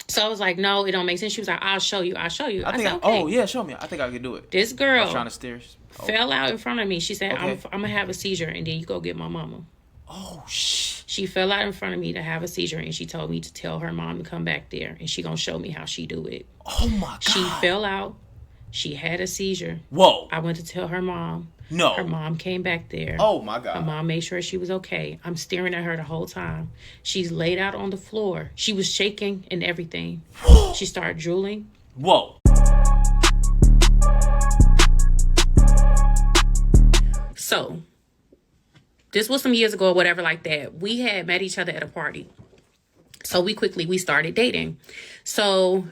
So I was like, no, it don't make sense. She was like, I'll show you. I'll show you. I said, okay. Oh, yeah, show me. I think I can do it. This I girl was trying to steer. fell out in front of me. She said, Okay. I'm going to have a seizure, and then you go get my mama. Oh, shit. She fell out in front of me to have a seizure, and she told me to tell her mom to come back there, and she going to show me how she do it. Oh, my God. She fell out. She had a seizure. Whoa. I went to tell her mom. No. Her mom came back there. Oh, my God. Her mom made sure she was okay. I'm staring at her the whole time. She's laid out on the floor. She was shaking and everything. She started drooling. Whoa. So, this was some years ago or whatever like that. We had met each other at a party. So, we started dating. So,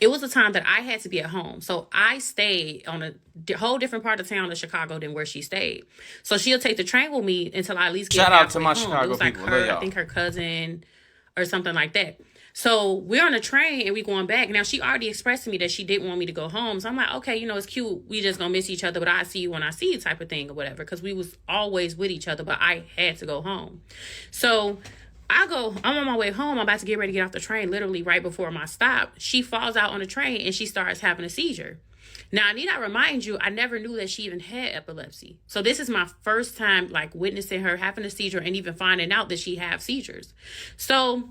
it was a time that I had to be at home. So I stayed on a whole different part of town of Chicago than where she stayed. So she'll take the train with me until I at least get Shout out to my home. Chicago It was like people. her, I think her cousin or something like that. So we're on a train and we going back. Now she already expressed to me that she didn't want me to go home. So I'm like, okay, it's cute. We just gonna miss each other, but I see you when I see you type of thing or whatever. Because we was always with each other, but I had to go home. So I'm on my way home. I'm about to get ready to get off the train, literally right before my stop. She falls out on the train and she starts having a seizure. Now, I need not remind you, I never knew that she even had epilepsy. So this is my first time witnessing her having a seizure and even finding out that she has seizures. So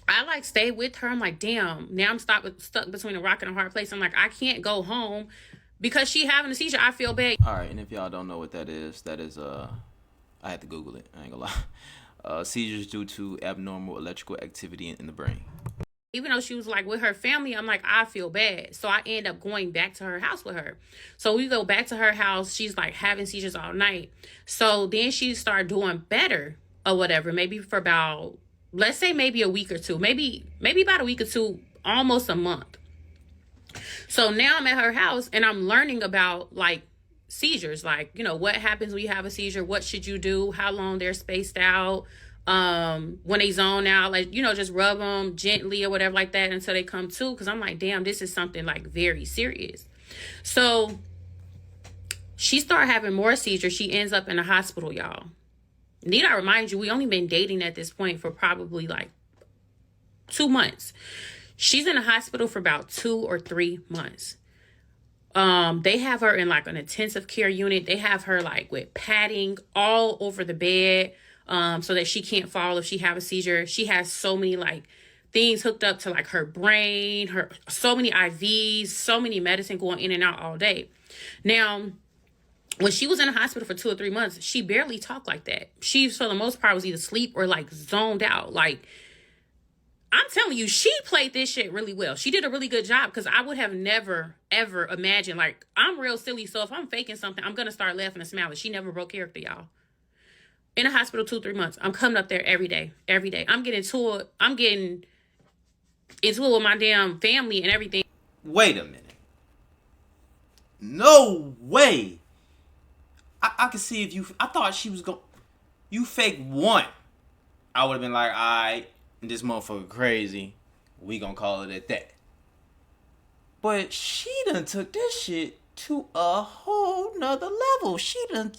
I stayed with her. I'm like, damn, now I'm stuck between a rock and a hard place. I'm like, I can't go home because she having a seizure. I feel bad. All right, and if y'all don't know what that is I had to Google it. I ain't gonna lie. Seizures due to abnormal electrical activity in the brain. Even though she was with her family, I'm like, I feel bad. So I end up going back to her house with her. So we go back to her house. She's having seizures all night. So then she started doing better or whatever, maybe for about, let's say maybe a week or two, maybe about a week or two, almost a month. So now I'm at her house and I'm learning about seizures, what happens when you have a seizure, what should you do, how long they're spaced out, when they zone out, just rub them gently or whatever like that until they come to, because I'm like, damn, this is something very serious. So she started having more seizures. She ends up in the hospital, y'all. Need I remind you, we only been dating at this point for probably 2 months. She's in the hospital for about 2 or 3 months. They have her in an intensive care unit. They have her with padding all over the bed, so that she can't fall if she have a seizure. She has so many things hooked up to her brain, so many IVs, so many medicine going in and out all day. Now, when she was in the hospital for 2 or 3 months, she barely talked like that. She, for the most part, was either asleep or zoned out. I'm telling you, she played this shit really well. She did a really good job because I would have never, ever imagined. I'm real silly, so if I'm faking something, I'm going to start laughing and smiling. She never broke character, y'all. In the hospital 2, 3 months. I'm coming up there every day. I'm getting into it with my damn family and everything. Wait a minute. No way. I can see if you... I thought she was going... You fake one. I would have been like, all right, this motherfucker crazy. We gonna call it at that. But she done took this shit to a whole nother level. She done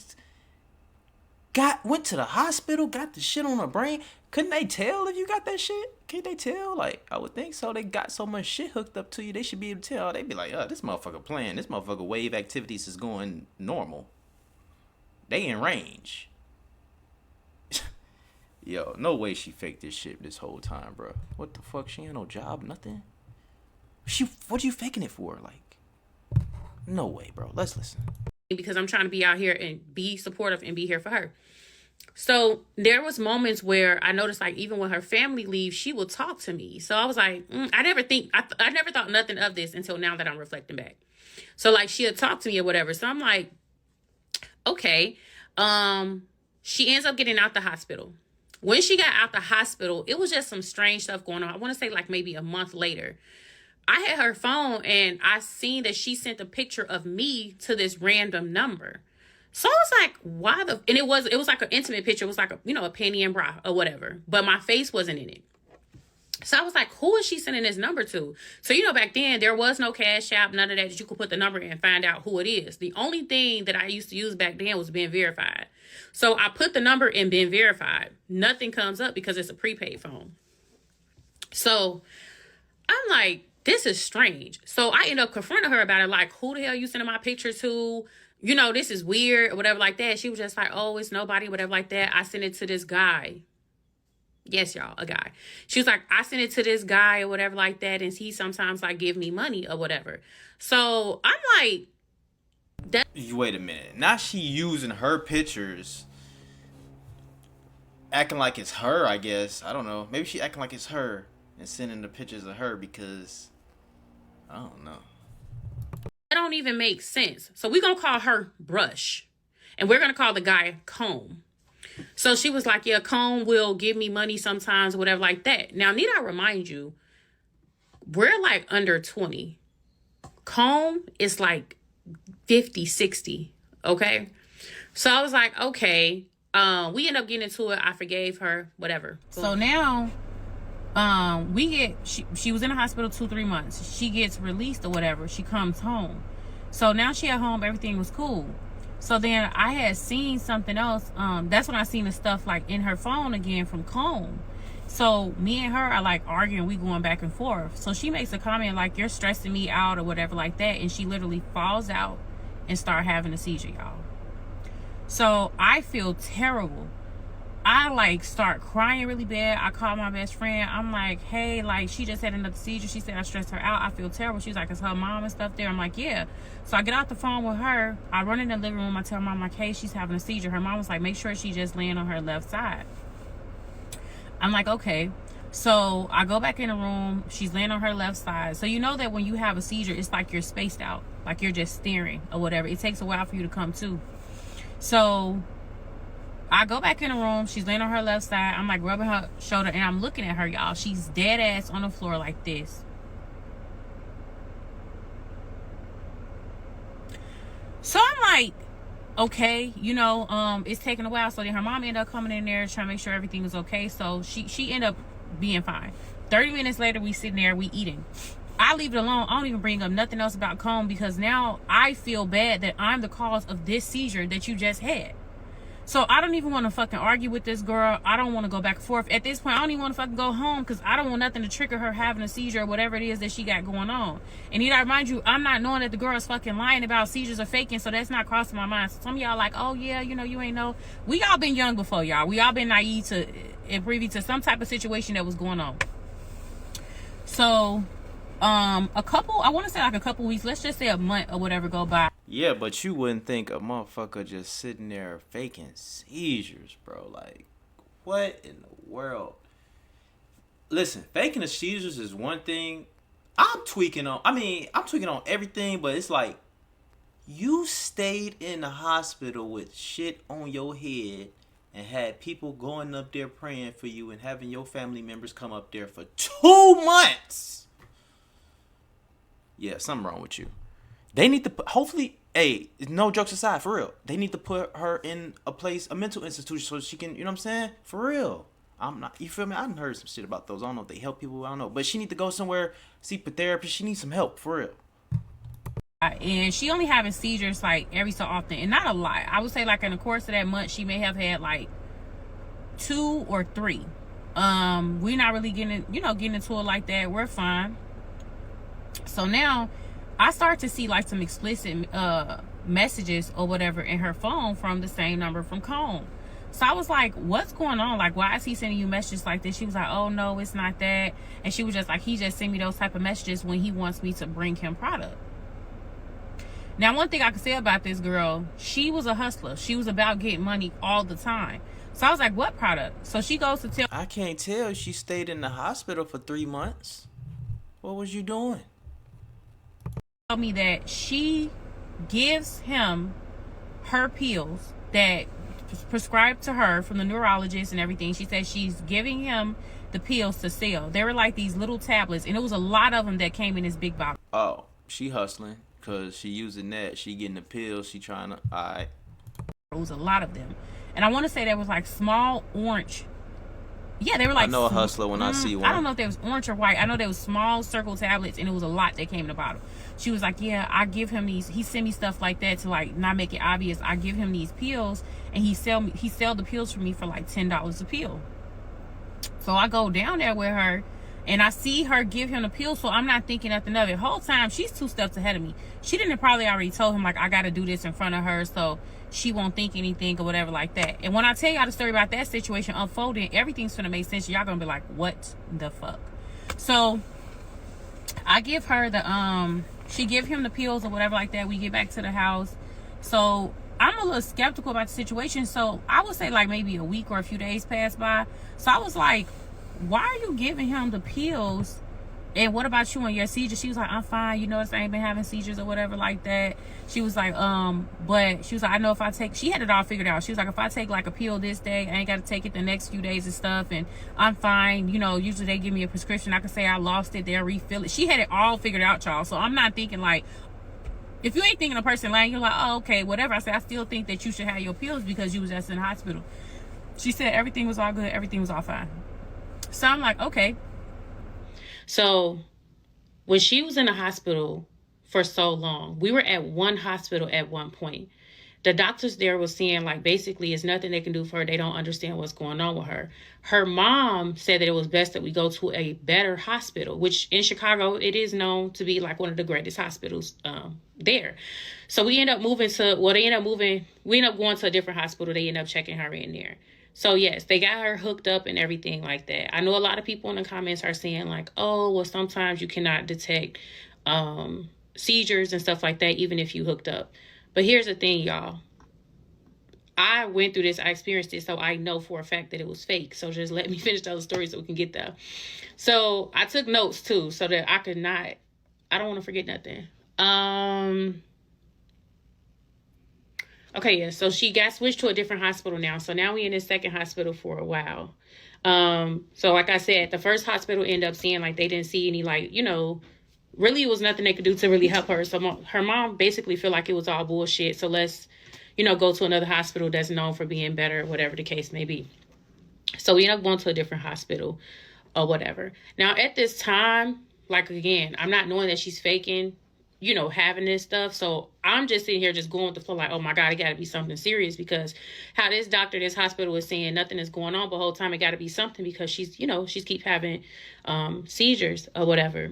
went to the hospital, got the shit on her brain. Couldn't they tell if you got that shit? Can't they tell? I would think so. They got so much shit hooked up to you, they should be able to tell. They'd be like, this motherfucker playing. This motherfucker wave activities is going normal. They in range. Yo, no way she faked this shit this whole time, bro. What the fuck? She ain't no job, nothing. What you faking it for? No way, bro. Let's listen. Because I'm trying to be out here and be supportive and be here for her. So there was moments where I noticed even when her family leaves, she will talk to me. So I was like, I never thought nothing of this until now that I'm reflecting back. So she'll talk to me or whatever. So I'm like, okay. She ends up getting out the hospital. When she got out the hospital, it was just some strange stuff going on. I want to say maybe a month later. I had her phone and I seen that she sent a picture of me to this random number. So I was like, why and it was an intimate picture. It was a panty and bra or whatever, but my face wasn't in it. So I was like, who is she sending this number to? So, back then there was no Cash App, none of that you could put the number in and find out who it is. The only thing that I used to use back then was being verified. So I put the number in being verified. Nothing comes up because it's a prepaid phone. So I'm like, this is strange. So I end up confronting her about it, like, who the hell you sending my picture to? You know, this is weird or whatever like that. She was just like, oh, it's nobody, whatever like that. I sent it to this guy. Yes, y'all, a guy. She was like, I sent it to this guy or whatever like that, and he sometimes like give me money or whatever. So I'm like, wait a minute. Now she using her pictures, acting like it's her, I guess. I don't know. Maybe she acting like it's her and sending the pictures of her because I don't know. That don't even make sense. So we're gonna call her Brush, and we're gonna call the guy Comb. So she was like, yeah, Comb will give me money sometimes, whatever like that. Now, need I remind you, we're like under 20. Comb is like 50, 60. Okay. So I was like, okay. We end up getting into it. I forgave her, whatever. So now, she was in the hospital 2-3 months. She gets released or whatever. She comes home. So now she at home. Everything was cool. So then I had seen something else. That's when I seen the stuff like in her phone again from Comb. So me and her are like arguing. We going back and forth. So she makes a comment like, you're stressing me out or whatever like that. And she literally falls out and start having a seizure, y'all. So I feel terrible. I like start crying really bad. I call my best friend. I'm like, hey, like she just had another seizure. She said I stressed her out. I feel terrible. She's like, is her mom and stuff there? I'm like, yeah. So I get off the phone with her. I run in the living room. I tell mom, like, hey, she's having a seizure. Her mom was like, make sure she just laying on her left side. I'm like, okay. So I go back in the room. She's laying on her left side. So you know that when you have a seizure, it's like you're spaced out, like you're just staring or whatever. It takes a while for you to come to. So I go back in the room. She's laying on her left side. I'm like rubbing her shoulder and I'm looking at her, y'all. She's dead ass on the floor like this. So I'm like, okay, you know, it's taking a while. So then her mom ended up coming in there trying to make sure everything was okay. So she ended up being fine. 30 minutes later, we sitting there, we eating. I leave it alone. I don't even bring up nothing else about Comb because now I feel bad that I'm the cause of this seizure that you just had. So I don't even want to fucking argue with this girl. I don't want to go back and forth. At this point, I don't even want to fucking go home because I don't want nothing to trigger her having a seizure or whatever it is that she got going on. And need I remind you, I'm not knowing that the girl is fucking lying about seizures or faking, so that's not crossing my mind. So some of y'all like, oh yeah, you know, you ain't know. We all been young before, y'all. We all been naive to and privy to some type of situation that was going on. So a couple weeks, let's just say a month or whatever go by. Yeah, but you wouldn't think a motherfucker just sitting there faking seizures, bro. Like, what in the world? Listen, faking the seizures is one thing. I'm tweaking on everything, but it's like, you stayed in the hospital with shit on your head and had people going up there praying for you and having your family members come up there for 2 months. Yeah, something wrong with you. They need to put, hopefully, hey, no jokes aside, for real. They need to put her in a mental institution so she can, you know what I'm saying? For real. I'm not, you feel me? I done heard some shit about those. I don't know if they help people. I don't know. But she need to go somewhere, seek a therapist. She needs some help, for real. And she only having seizures like every so often. And not a lot. I would say like in the course of that month, she may have had like 2 or 3. We're not really getting into it like that. We're fine. So now I start to see like some explicit messages or whatever in her phone from the same number from Comb. So I was like, what's going on? Like, why is he sending you messages like this? She was like, oh no, it's not that. And she was just like, he just sent me those type of messages when he wants me to bring him product. Now, one thing I can say about this girl, she was a hustler. She was about getting money all the time. So I was like, what product? So she goes to tell. I can't tell. She stayed in the hospital for 3 months. What was you doing? Tell me that she gives him her pills that prescribed to her from the neurologist and everything. She said she's giving him the pills to sell. They were like these little tablets, and it was a lot of them that came in this big box. Oh, she hustling because she using that. She getting the pills. She trying to. All right. It was a lot of them, and I want to say there was like small orange. Yeah, they were like. I know a hustler when I see one. I don't know if they was orange or white. I know there was small circle tablets, and it was a lot that came in the bottle. She was like, yeah, I give him these. He send me stuff like that to like not make it obvious. I give him these pills, and he sell the pills for me for like $10 a pill. So I go down there with her, And I see her give him the pill, so I'm not thinking nothing of it. Whole time, she's 2 steps ahead of me. She didn't probably already told him, like, I got to do this in front of her so she won't think anything or whatever like that. And when I tell y'all the story about that situation unfolding, everything's going to make sense. Y'all going to be like, what the fuck? So I give her the, she give him the pills or whatever like that. We get back to the house. So I'm a little skeptical about the situation. So I would say like maybe a week or a few days passed by. So I was like, why are you giving him the pills? And what about you and your seizures? She was like, I'm fine. You notice I ain't been having seizures or whatever like that. She was like, but she was like, I know if I take, she had it all figured out. She was like, if I take like a pill this day, I ain't got to take it the next few days and stuff. And I'm fine. You know, usually they give me a prescription. I can say I lost it. They'll refill it. She had it all figured out, y'all. So I'm not thinking like, if you ain't thinking a person lying, you're like, oh, okay, whatever. I said, I still think that you should have your pills because you was just in the hospital. She said everything was all good. Everything was all fine. So I'm like, okay. So when she was in the hospital for so long, we were at one hospital at one point. The doctors there was saying, like, basically, it's nothing they can do for her. They don't understand what's going on with her. Her mom said that it was best that we go to a better hospital, which in Chicago, it is known to be like one of the greatest hospitals there. So we end up moving to, well, we end up going to a different hospital. They end up checking her in there. So, yes, they got her hooked up and everything like that. I know a lot of people in the comments are saying, like, oh, well, sometimes you cannot detect seizures and stuff like that, even if you hooked up. But here's the thing, y'all. I went through this. I experienced it, so I know for a fact that it was fake. So just let me finish the story so we can get there. So I took notes, too, so that I could not, I don't want to forget nothing. Okay, yeah, so she got switched to a different hospital now. So now we in this second hospital for a while. So like I said, the first hospital ended up seeing like they didn't see any like, you know, really it was nothing they could do to really help her. So her mom basically feel like it was all bullshit. So let's, you know, go to another hospital that's known for being better, whatever the case may be. So we end up going to a different hospital or whatever. Now at this time, like again, I'm not knowing that she's faking, you know, having this stuff. So I'm just sitting here just going with the flow like, oh my God, it got to be something serious because how this doctor, this hospital is saying nothing is going on, but the whole time it got to be something because she's, you know, she's keep having seizures or whatever.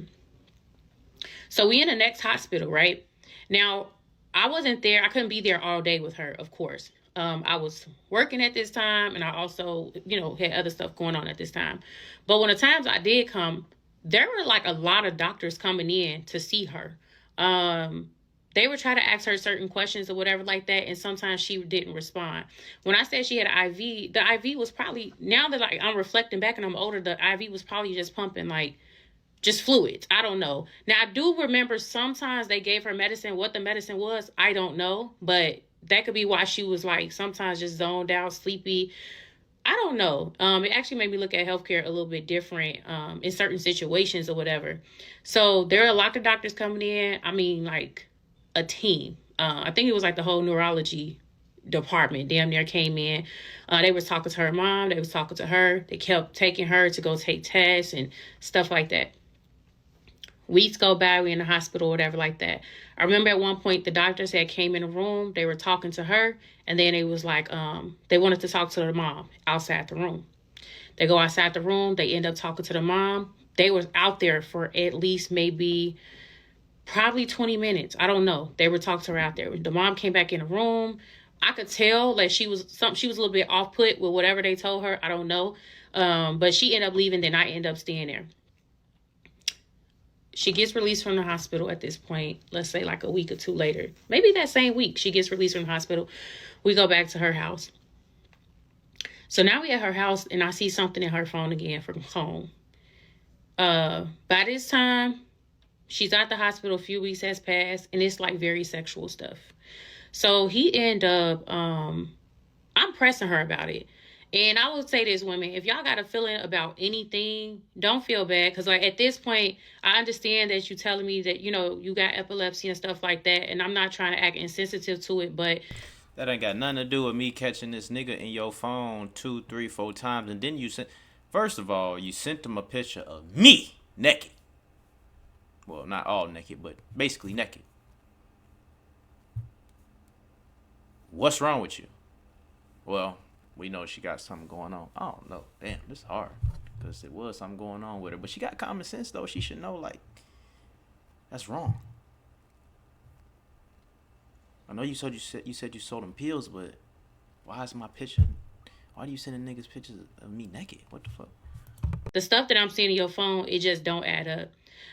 So we in the next hospital, right? Now, I wasn't there. I couldn't be there all day with her, of course. I was working at this time and I also, you know, had other stuff going on at this time. But when the times I did come, there were like a lot of doctors coming in to see her. They were trying to ask her certain questions or whatever like that, and sometimes she didn't respond. When I said she had an IV, the IV was probably, now that like I'm reflecting back and I'm older, the IV was probably just pumping like just fluids. I don't know. Now I do remember sometimes they gave her medicine. What the medicine was, I don't know, but that could be why she was like sometimes just zoned out, sleepy. I don't know. It actually made me look at healthcare a little bit different in certain situations or whatever. So there are a lot of doctors coming in. I mean, like a team. I think it was like the whole neurology department damn near came in. They was talking to her mom. They was talking to her. They kept taking her to go take tests and stuff like that. Weeks go by, we in the hospital, whatever like that. I remember at one point the doctors had came in the room, they were talking to her, and then it was like, they wanted to talk to the mom outside the room. They go outside the room, they end up talking to the mom. They was out there for at least maybe probably 20 minutes. I don't know. They were talking to her out there. The mom came back in the room. I could tell that she was a little bit off put with whatever they told her. I don't know. But she ended up leaving, then I ended up staying there. She gets released from the hospital at this point, let's say like a week or two later. Maybe that same week, she gets released from the hospital. We go back to her house. So now we at her house, and I see something in her phone again from home. By this time, she's at the hospital. A few weeks has passed, and it's like very sexual stuff. So he ended up, I'm pressing her about it. And I would say this, women, if y'all got a feeling about anything, don't feel bad. Because like at this point, I understand that you telling me that, you know, you got epilepsy and stuff like that. And I'm not trying to act insensitive to it, but that ain't got nothing to do with me catching this nigga in your phone 2, 3, 4 times. And then you sent, first of all, you sent him a picture of me naked. Well, not all naked, but basically naked. What's wrong with you? Well, we know she got something going on. I don't know. Damn, this is hard. because it was something going on with her. But she got common sense though. She should know like that's wrong. I know you said you sold them pills, but why is my picture? Why do you send niggas pictures of me naked? What the fuck? The stuff that I'm seeing in your phone, it just don't add up.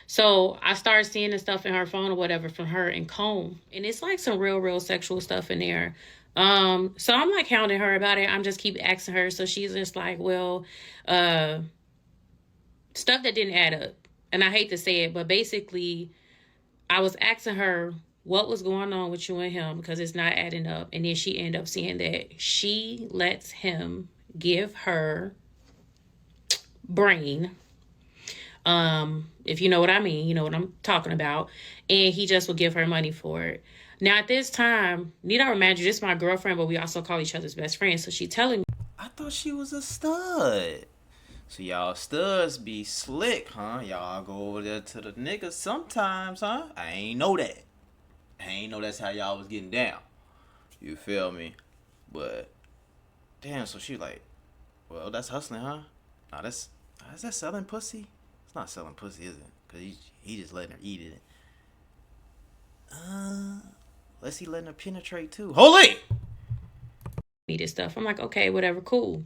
So I started seeing the stuff in her phone or whatever from her and Comb, and it's like some real sexual stuff in there. So I'm like hounding her about it. I'm just keep asking her. So she's just like, well, stuff that didn't add up. And I hate to say it, but basically I was asking her what was going on with you and him because it's not adding up. And then she ended up saying that she lets him give her brain. If you know what I mean, you know what I'm talking about. And he just will give her money for it. Now, at this time, need I remind you, this is my girlfriend, but we also call each other's best friends. So she telling me. I thought she was a stud. So y'all studs be slick, huh? Y'all go over there to the niggas sometimes, huh? I ain't know that. I ain't know that's how y'all was getting down. You feel me? But, damn, so she like, well, that's hustling, huh? Nah, is that selling pussy? It's not selling pussy, is it? Because he just letting her eat it. Unless he letting her penetrate too. Holy! Me this stuff. I'm like, okay, whatever, cool.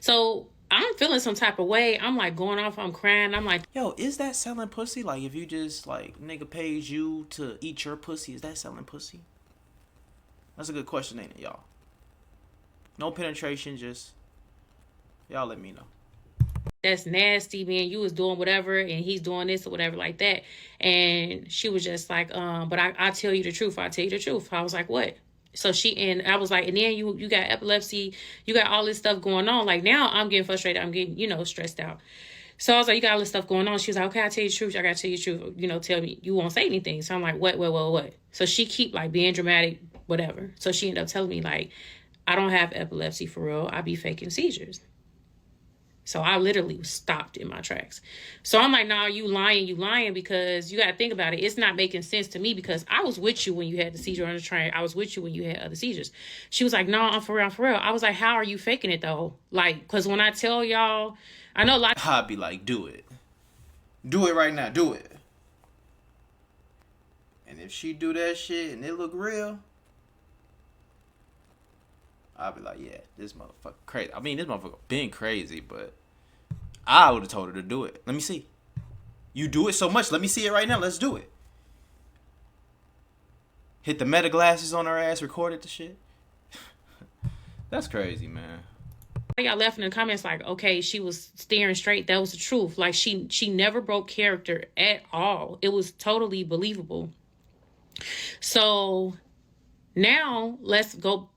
So I'm feeling some type of way. I'm like going off. I'm crying. I'm like, yo, is that selling pussy? Like if you just like nigga pays you to eat your pussy, is that selling pussy? That's a good question, ain't it, y'all? No penetration, just y'all let me know. That's nasty, man. You was doing whatever and he's doing this or whatever like that. And she was just like, but I tell you the truth. I tell you the truth. I was like, what? So I was like, and then you got epilepsy. You got all this stuff going on. Like now I'm getting frustrated. I'm getting, stressed out. So I was like, you got all this stuff going on. She was like, okay, I'll tell you the truth. I got to tell you the truth. Tell me. You won't say anything. So I'm like, what? So she keep like being dramatic, whatever. So she ended up telling me like, I don't have epilepsy for real. I be faking seizures. So I literally stopped in my tracks. So I'm like, nah, you lying because you got to think about it. It's not making sense to me because I was with you when you had the seizure on the train. I was with you when you had other seizures. She was like, no, I'm for real. I was like, how are you faking it though? Like, because when I tell y'all, I know a lot. I'd be like, do it. Do it right now. Do it. And if she do that shit and it look real, I'll be like, yeah, this motherfucker crazy. I mean, this motherfucker been crazy, but I would have told her to do it. Let me see. You do it so much. Let me see it right now. Let's do it. Hit the meta glasses on her ass, recorded the shit. That's crazy, man. Y'all left in the comments like, okay, she was staring straight. That was the truth. Like she never broke character at all. It was totally believable. So now let's go.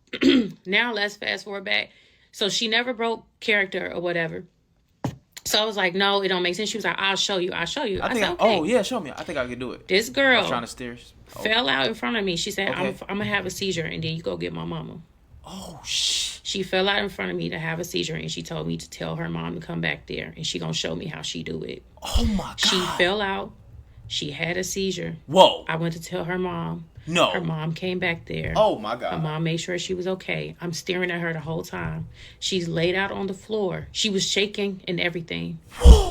Now let's fast forward back. So she never broke character or whatever. So I was like, no, it don't make sense. She was like, I'll show you. I said, okay. Oh yeah, show me. I think I could do it. This girl I was trying to steer. fell out in front of me. She said, okay. I'm gonna have a seizure and then you go get my mama. Oh shit. She fell out in front of me to have a seizure and she told me to tell her mom to come back there and she gonna show me how she do it. Oh my God. She fell out. She had a seizure. Whoa. I went to tell her mom. No. Her mom came back there. Oh my God. Her mom made sure she was okay. I'm staring at her the whole time. She's laid out on the floor. She was shaking and everything.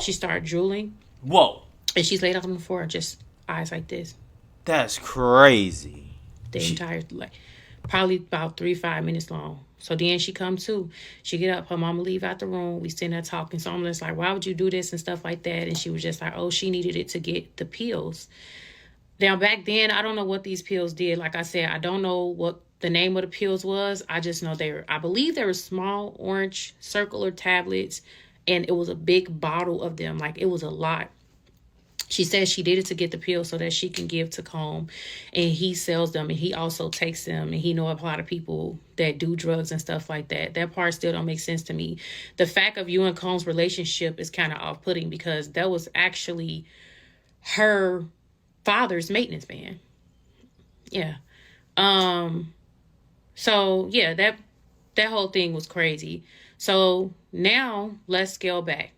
She started drooling. Whoa. And she's laid out on the floor, just eyes like this. That's crazy. Entire, probably about 3-5 minutes long. So then she come to. She get up. Her mama leave out the room. We sitting there talking. So I'm just like, why would you do this and stuff like that? And she was just like, oh, she needed it to get the pills. Now, back then, I don't know what these pills did. Like I said, I don't know what the name of the pills was. I just know I believe they were small orange circular tablets. And it was a big bottle of them. Like, it was a lot. She says she did it to get the pills so that she can give to Comb. And he sells them and he also takes them. And he know a lot of people that do drugs and stuff like that. That part still don't make sense to me. The fact of you and Comb's relationship is kind of off-putting because that was actually her father's maintenance man. Yeah. So yeah, that whole thing was crazy. So now let's scale back.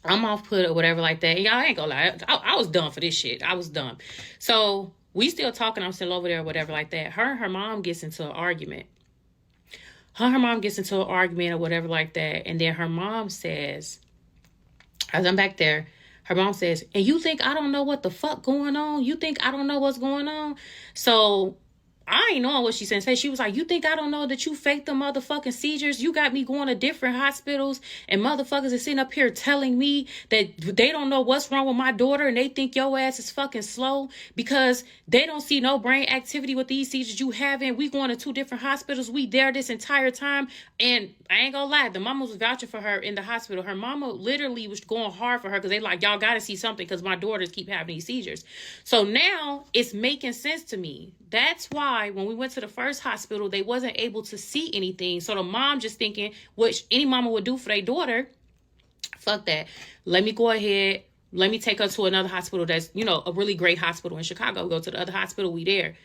I'm off put or whatever like that. Y'all ain't gonna lie. I was done for this shit. I was done. So we still talking. I'm still over there or whatever like that. Her and her mom gets into an argument. her mom gets into an argument or whatever like that. And then her mom says, as I'm back there, her mom says, and you think I don't know what the fuck going on? You think I don't know what's going on? So I ain't knowing what she said. She was like, you think I don't know that you faked the motherfucking seizures? You got me going to different hospitals and motherfuckers are sitting up here telling me that they don't know what's wrong with my daughter and they think your ass is fucking slow because they don't see no brain activity with these seizures you having. We going to 2 different hospitals. We there this entire time. And I ain't gonna lie, the mama was vouching for her in the hospital. Her mama literally was going hard for her because they like, y'all gotta see something because my daughters keep having these seizures. So now it's making sense to me. That's why when we went to the first hospital, they wasn't able to see anything. So the mom just thinking, which any mama would do for their daughter, fuck that. Let me go ahead. Let me take her to another hospital that's, a really great hospital in Chicago. Go to the other hospital. We there.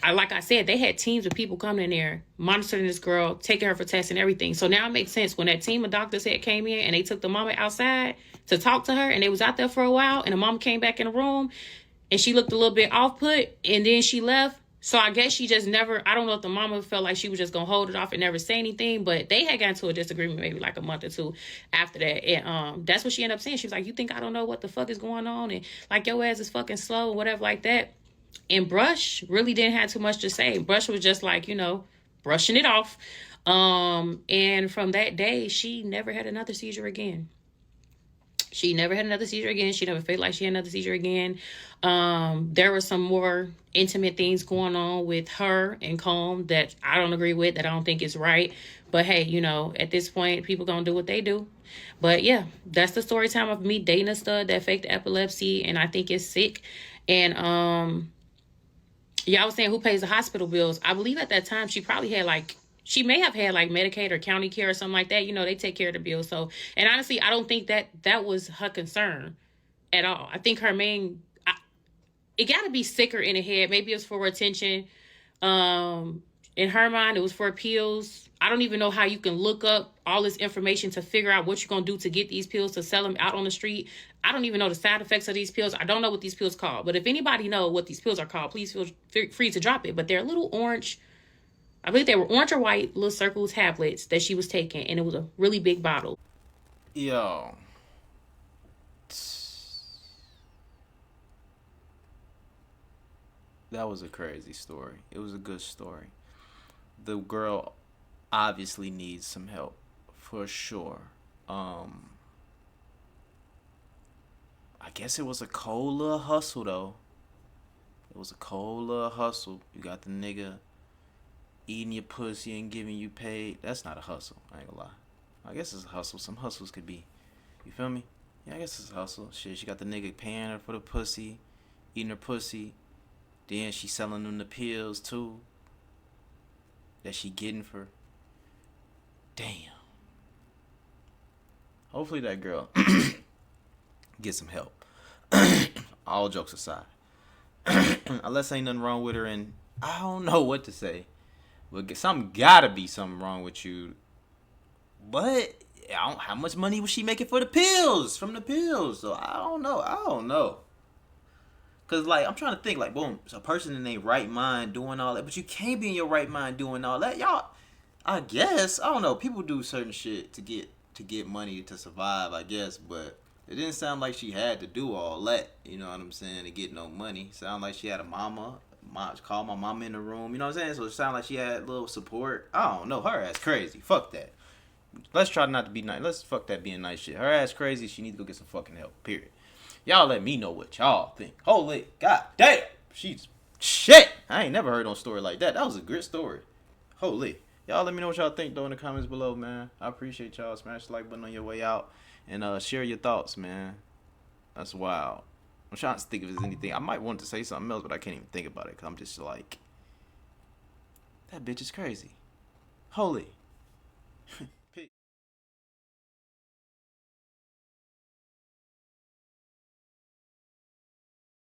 Like I said, they had teams of people coming in there, monitoring this girl, taking her for tests and everything. So now it makes sense when that team of doctors came in and they took the mama outside to talk to her and they was out there for a while and the mama came back in the room and she looked a little bit off put and then she left. So I guess she just never, I don't know if the mama felt like she was just going to hold it off and never say anything, but they had gotten into a disagreement maybe like a month or 2 after that. And that's what she ended up saying. She was like, you think I don't know what the fuck is going on? And like your ass is fucking slow or whatever like that. And Brush really didn't have too much to say. Brush was just like, brushing it off. And from that day, she never had another seizure again. She never had another seizure again. She never felt like she had another seizure again. There were some more intimate things going on with her and Comb that I don't agree with, that I don't think is right. But hey, at this point, people gonna do what they do. But yeah, that's the story time of me dating a stud that faked epilepsy, and I think it's sick. And y'all was saying who pays the hospital bills. I believe at that time she probably had she may have had Medicaid or county care or something like that. They take care of the bills. So, and honestly, I don't think that was her concern at all. I think her main, it got to be sicker in the head. Maybe it was for attention. In her mind, it was for pills. I don't even know how you can look up all this information to figure out what you're going to do to get these pills, to sell them out on the street. I don't even know the side effects of these pills. I don't know what these pills called. But if anybody know what these pills are called, please feel free to drop it. But they're a little orange. I believe they were orange or white little circle tablets that she was taking. And it was a really big bottle. Yo. That was a crazy story. It was a good story. The girl obviously needs some help, for sure. I guess it was a cold little hustle, though. It was a cold little hustle. You got the nigga eating your pussy and giving you paid. That's not a hustle, I ain't gonna lie. I guess it's a hustle. Some hustles could be. You feel me? Yeah, I guess it's a hustle. Shit, she got the nigga paying her for the pussy, eating her pussy. Then she selling them the pills, too, that she getting for. Damn. Hopefully that girl get some help. All jokes aside. Unless ain't nothing wrong with her, and I don't know what to say. But something gotta be something wrong with you. But how much money was she making for the pills? From the pills. So I don't know. Cause I'm trying to think boom, it's a person in their right mind doing all that, but you can't be in your right mind doing all that. Y'all, I guess, I don't know. People do certain shit to get money to survive, I guess, but it didn't sound like she had to do all that. You know what I'm saying? To get no money. Sound like she had a mama. Call my mama in the room. You know what I'm saying? So it sounded like she had a little support. I don't know. Her ass crazy. Fuck that. Let's try not to be nice. Let's fuck that being nice shit. Her ass crazy. She needs to go get some fucking help. Period. Y'all let me know what y'all think. Holy god damn. She's shit. I ain't never heard no story like that. That was a great story. Holy. Y'all let me know what y'all think though in the comments below, man. I appreciate y'all. Smash the like button on your way out. And share your thoughts, man. That's wild. I'm trying to think if there's anything. I might want to say something else, but I can't even think about it. Because I'm just like, that bitch is crazy. Holy.